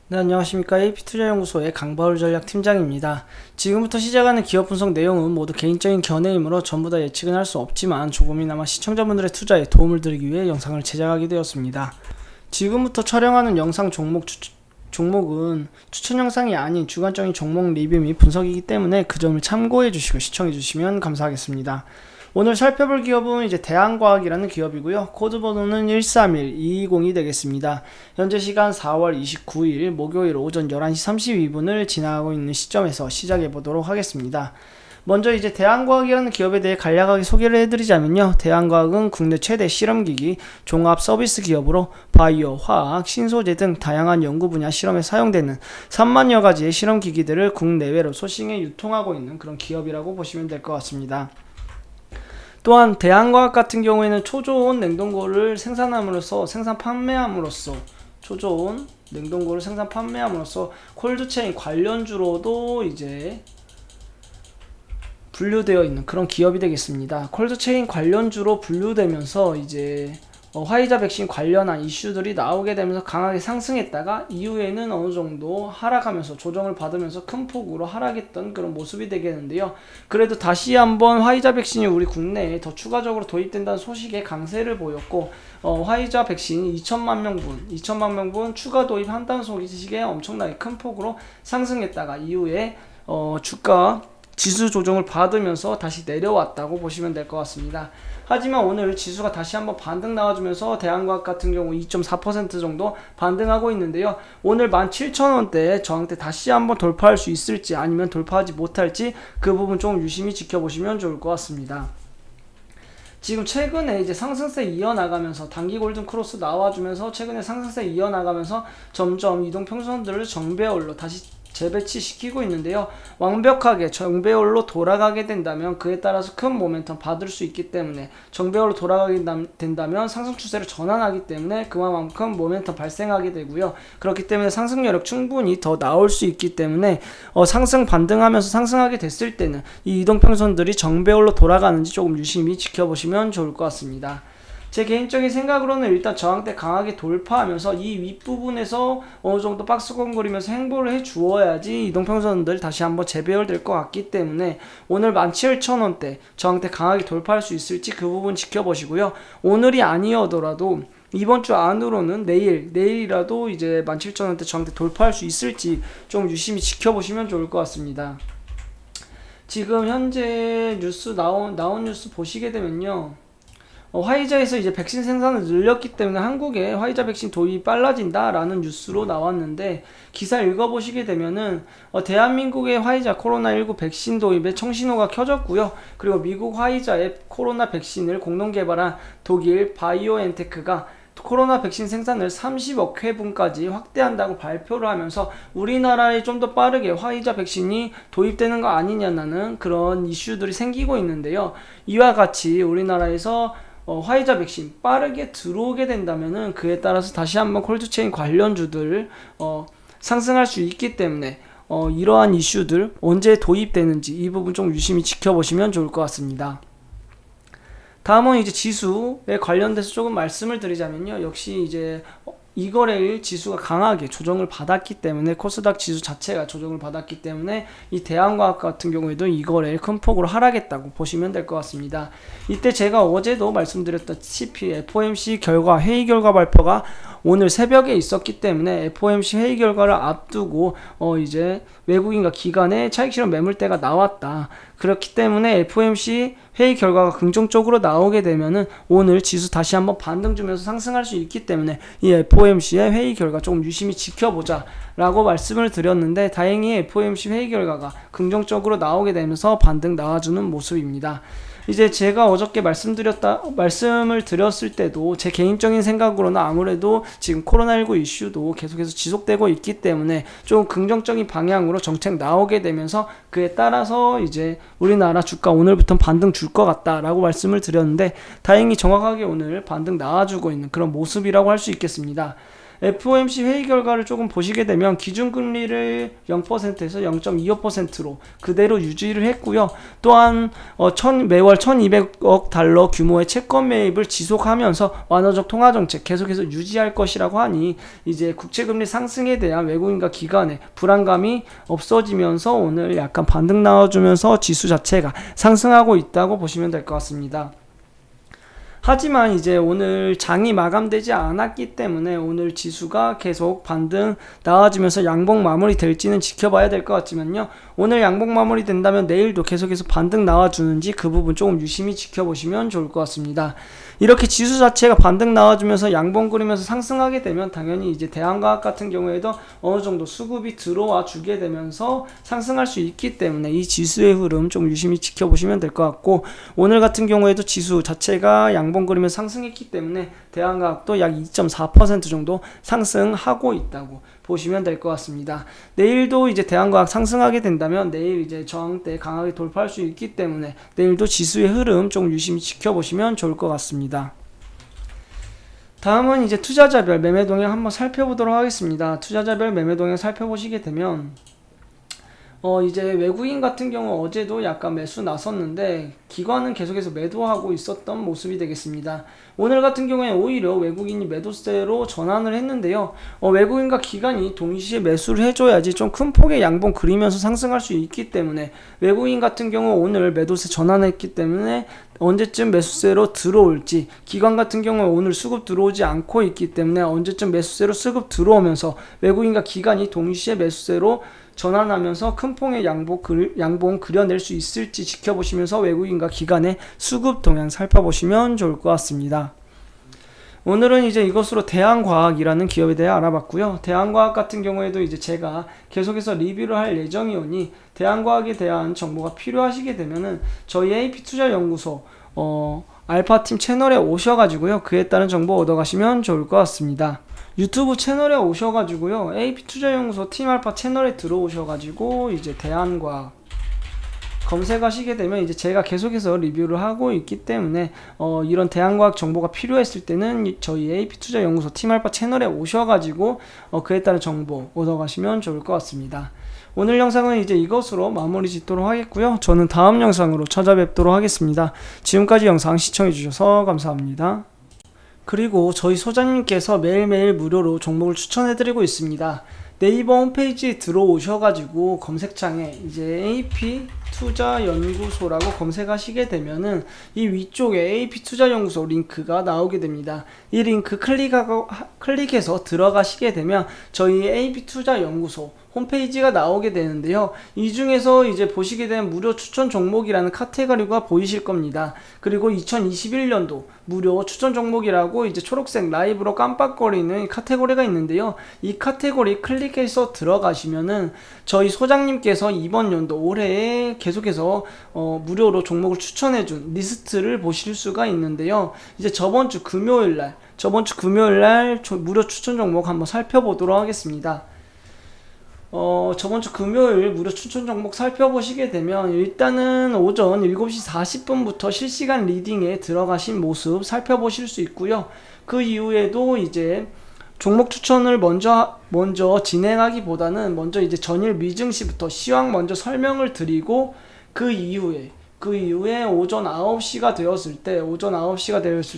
네, 안녕하십니까. AP투자연구소의 강바울 전략팀장입니다. 지금부터 시작하는 기업 분석 내용은 모두 개인적인 견해이므로 전부 다 예측은 할 수 없지만 조금이나마 시청자분들의 투자에 도움을 드리기 위해 영상을 제작하게 되었습니다. 지금부터 촬영하는 영상 종목은 추천 영상이 아닌 주관적인 종목 리뷰 및 분석이기 때문에 그 점을 참고해 주시고 시청해 주시면 감사하겠습니다. 오늘 살펴볼 기업은 이제 대한과학이라는 기업이고요. 코드번호는 131220이 되겠습니다. 현재 시간 4월 29일 목요일 오전 11시 32분을 지나가고 있는 시점에서 시작해 보도록 하겠습니다. 먼저 이제 대한과학이라는 기업에 대해 간략하게 소개를 해드리자면요. 대한과학은 국내 최대 실험기기 종합 서비스 기업으로 바이오, 화학, 신소재 등 다양한 연구 분야 실험에 사용되는 3만여 가지의 실험기기들을 국내외로 소싱해 유통하고 있는 그런 기업이라고 보시면 될 것 같습니다. 또한 대한과학 같은 경우에는 초저온 냉동고를 초저온 냉동고를 생산 판매함으로써 콜드체인 관련주로도 이제 분류되어 있는 그런 기업이 되겠습니다. 콜드체인 관련주로 분류되면서 이제 화이자 백신 관련한 이슈들이 나오게 되면서 강하게 상승했다가 이후에는 어느 정도 하락하면서 조정을 받으면서 큰 폭으로 하락했던 그런 모습이 되겠는데요. 그래도 다시 한번 화이자 백신이 우리 국내에 더 추가적으로 도입된다는 소식에 강세를 보였고 화이자 백신 2천만 명분 추가 도입한다는 소식에 엄청나게 큰 폭으로 상승했다가 이후에 주가 지수 조정을 받으면서 다시 내려왔다고 보시면 될 것 같습니다. 하지만 오늘 지수가 다시 한번 반등 나와주면서 대한과학 같은 경우 2.4% 정도 반등하고 있는데요. 오늘 17,000원대 저항대 다시 한번 돌파할 수 있을지 아니면 돌파하지 못할지 그 부분 좀 유심히 지켜보시면 좋을 것 같습니다. 지금 최근에 이제 상승세 이어나가면서 단기 골든 크로스 나와주면서 최근에 상승세 이어나가면서 점점 이동평선들을 정배열로 다시 재배치시키고 있는데요. 완벽하게 정배열로 돌아가게 된다면 그에 따라서 큰 모멘텀 받을 수 있기 때문에 정배열로 돌아가게 된다면 상승 추세를 전환하기 때문에 그만큼 모멘텀 발생하게 되고요. 그렇기 때문에 상승 여력 충분히 더 나올 수 있기 때문에 상승 반등하면서 상승하게 됐을 때는 이 이동평선들이 정배열로 돌아가는지 조금 유심히 지켜보시면 좋을 것 같습니다. 제 개인적인 생각으로는 일단 저항대 강하게 돌파하면서 이 윗부분에서 어느 정도 박스권거리면서 행보를 해 주어야지 이동평선들 다시 한번 재배열될 것 같기 때문에 오늘 17,000원대 저항대 강하게 돌파할 수 있을지 그 부분 지켜보시고요. 오늘이 아니어더라도 이번 주 안으로는 내일이라도 이제 17,000원대 저항대 돌파할 수 있을지 좀 유심히 지켜보시면 좋을 것 같습니다. 지금 현재 나온 뉴스 보시게 되면요. 화이자에서 이제 백신 생산을 늘렸기 때문에 한국에 화이자 백신 도입이 빨라진다라는 뉴스로 나왔는데 기사 읽어보시게 되면은 대한민국의 화이자 코로나19 백신 도입에 청신호가 켜졌고요. 그리고 미국 화이자의 코로나 백신을 공동 개발한 독일 바이오엔테크가 코로나 백신 생산을 30억 회분까지 확대한다고 발표를 하면서 우리나라에 좀 더 빠르게 화이자 백신이 도입되는 거 아니냐는 그런 이슈들이 생기고 있는데요. 이와 같이 우리나라에서 화이자 백신 빠르게 들어오게 된다면은 그에 따라서 다시 한번 콜드체인 관련주들 상승할 수 있기 때문에 이러한 이슈들 언제 도입되는지 이 부분 좀 유심히 지켜보시면 좋을 것 같습니다. 다음은 이제 지수에 관련돼서 조금 말씀을 드리자면요. 역시 이제 이 거래일 지수가 강하게 조정을 받았기 때문에 코스닥 지수 자체가 조정을 받았기 때문에 이 대한과학 같은 경우에도 이 거래일 큰 폭으로 하락했다고 보시면 될 것 같습니다. 이때 제가 어제도 말씀드렸다시피 FOMC 회의 결과 발표가 오늘 새벽에 있었기 때문에 FOMC 회의 결과를 앞두고 이제 외국인과 기관의 차익 실현 매물대가 나왔다. 그렇기 때문에 FOMC 회의 결과가 긍정적으로 나오게 되면은 오늘 지수 다시 한번 반등 주면서 상승할 수 있기 때문에 이 FOMC의 회의 결과 조금 유심히 지켜보자 라고 말씀을 드렸는데 다행히 FOMC 회의 결과가 긍정적으로 나오게 되면서 반등 나와주는 모습입니다. 이제 제가 어저께 말씀을 드렸을 때도 제 개인적인 생각으로는 아무래도 지금 코로나19 이슈도 계속해서 지속되고 있기 때문에 좀 긍정적인 방향으로 정책 나오게 되면서 그에 따라서 이제 우리나라 주가 오늘부터 반등 줄 것 같다라고 말씀을 드렸는데 다행히 정확하게 오늘 반등 나와주고 있는 그런 모습이라고 할 수 있겠습니다. FOMC 회의 결과를 조금 보시게 되면 기준금리를 0%에서 0.25%로 그대로 유지를 했고요. 또한 매월 1200억 달러 규모의 채권 매입을 지속하면서 완화적 통화정책 계속해서 유지할 것이라고 하니 이제 국채금리 상승에 대한 외국인과 기관의 불안감이 없어지면서 오늘 약간 반등 나와주면서 지수 자체가 상승하고 있다고 보시면 될 것 같습니다. 하지만 이제 오늘 장이 마감되지 않았기 때문에 오늘 지수가 계속 반등 나와주면서 양봉 마무리 될지는 지켜봐야 될 것 같지만요. 오늘 양봉 마무리 된다면 내일도 계속해서 반등 나와주는지 그 부분 조금 유심히 지켜보시면 좋을 것 같습니다. 이렇게 지수 자체가 반등 나와주면서 양봉 그리면서 상승하게 되면 당연히 이제 대한과학 같은 경우에도 어느 정도 수급이 들어와 주게 되면서 상승할 수 있기 때문에 이 지수의 흐름 좀 유심히 지켜보시면 될 것 같고, 오늘 같은 경우에도 지수 자체가 양봉 그리면서 상승했기 때문에 대한과학도 약 2.4% 정도 상승하고 있다고 보시면 될 것 같습니다. 내일도 이제 대한과학 상승하게 된다면 내일 이제 저항대 강하게 돌파할 수 있기 때문에 내일도 지수의 흐름 좀 유심히 지켜보시면 좋을 것 같습니다. 다음은 이제 투자자별 매매 동향 한번 살펴보도록 하겠습니다. 투자자별 매매 동향 살펴보시게 되면 이제 외국인 같은 경우 어제도 약간 매수 나섰는데 기관은 계속해서 매도하고 있었던 모습이 되겠습니다. 오늘 같은 경우에 오히려 외국인이 매도세로 전환을 했는데요. 외국인과 기관이 동시에 매수를 해줘야지 좀 큰 폭의 양봉 그리면서 상승할 수 있기 때문에 외국인 같은 경우 오늘 매도세 전환했기 때문에 언제쯤 매수세로 들어올지, 기관 같은 경우에 오늘 수급 들어오지 않고 있기 때문에 언제쯤 매수세로 수급 들어오면서 외국인과 기관이 동시에 매수세로 전환하면서 큰 폭의 양봉 그려낼 수 있을지 지켜보시면서 외국인과 기관의 수급 동향 살펴보시면 좋을 것 같습니다. 오늘은 이제 이것으로 대한과학이라는 기업에 대해 알아봤고요. 대한과학 같은 경우에도 이제 제가 계속해서 리뷰를 할 예정이오니 대한과학에 대한 정보가 필요하시게 되면은 저희 AP투자연구소 알파팀 채널에 오셔가지고요. 그에 따른 정보 얻어가시면 좋을 것 같습니다. 유튜브 채널에 오셔가지고요. AP투자연구소 팀알파 채널에 들어오셔가지고 이제 대한과학 검색하시게 되면 이제 제가 계속해서 리뷰를 하고 있기 때문에 이런 대한과학 정보가 필요했을 때는 저희 AP투자연구소 팀알파 채널에 오셔가지고 그에 따른 정보 얻어가시면 좋을 것 같습니다. 오늘 영상은 이제 이것으로 마무리 짓도록 하겠고요. 저는 다음 영상으로 찾아뵙도록 하겠습니다. 지금까지 영상 시청해주셔서 감사합니다. 그리고 저희 소장님께서 매일매일 무료로 종목을 추천해드리고 있습니다. 네이버 홈페이지에 들어오셔가지고 검색창에 이제 AP투자연구소라고 검색하시게 되면은 이 위쪽에 AP투자연구소 링크가 나오게 됩니다. 이 링크 클릭해서 들어가시게 되면 저희 AP투자연구소 홈페이지가 나오게 되는데요. 이 중에서 이제 보시게 되면 무료 추천 종목이라는 카테고리가 보이실 겁니다. 그리고 2021년도 무료 추천 종목이라고 이제 초록색 라이브로 깜빡거리는 카테고리가 있는데요. 이 카테고리 클릭해서 들어가시면은 저희 소장님께서 이번 연도 올해에 계속해서 무료로 종목을 추천해준 리스트를 보실 수가 있는데요. 이제 저번 주 금요일날 무료 추천 종목 한번 살펴보도록 하겠습니다. 저번 주 금요일 무료 추천 종목 살펴보시게 되면 일단은 오전 7시 40분부터 실시간 리딩에 들어가신 모습 살펴보실 수 있고요. 그 이후에도 이제 종목 추천을 먼저 진행하기보다는 먼저 이제 전일 미증시부터 시황 먼저 설명을 드리고 그 이후에 오전 9시가 되었을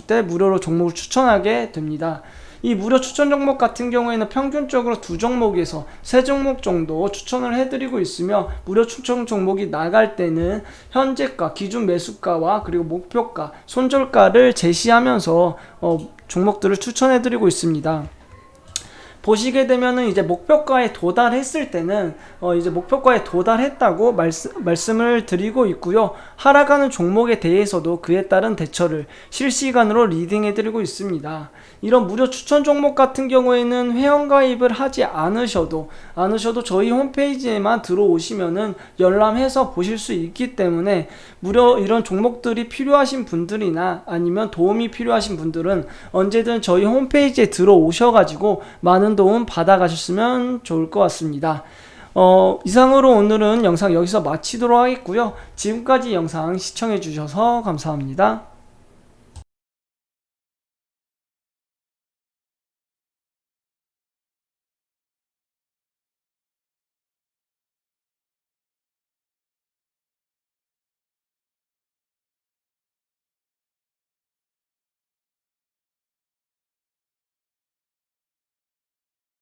때 무료로 종목을 추천하게 됩니다. 이 무료 추천 종목 같은 경우에는 평균적으로 2종목에서 3종목 정도 추천을 해드리고 있으며, 무료 추천 종목이 나갈 때는 현재가, 기준 매수가와 그리고 목표가, 손절가를 제시하면서 종목들을 추천해드리고 있습니다. 보시게 되면은 이제 목표가에 도달했을 때는 이제 목표가에 도달했다고 말씀을 드리고 있고요. 하락하는 종목에 대해서도 그에 따른 대처를 실시간으로 리딩해 드리고 있습니다. 이런 무료 추천 종목 같은 경우에는 회원가입을 하지 않으셔도 저희 홈페이지에만 들어오시면은 열람해서 보실 수 있기 때문에 무료 이런 종목들이 필요하신 분들이나 아니면 도움이 필요하신 분들은 언제든 저희 홈페이지에 들어오셔가지고 많은 도움 받아가셨으면 좋을 것 같습니다. 이상으로 오늘은 영상 여기서 마치도록 하겠고요. 지금까지 영상 시청해 주셔서 감사합니다.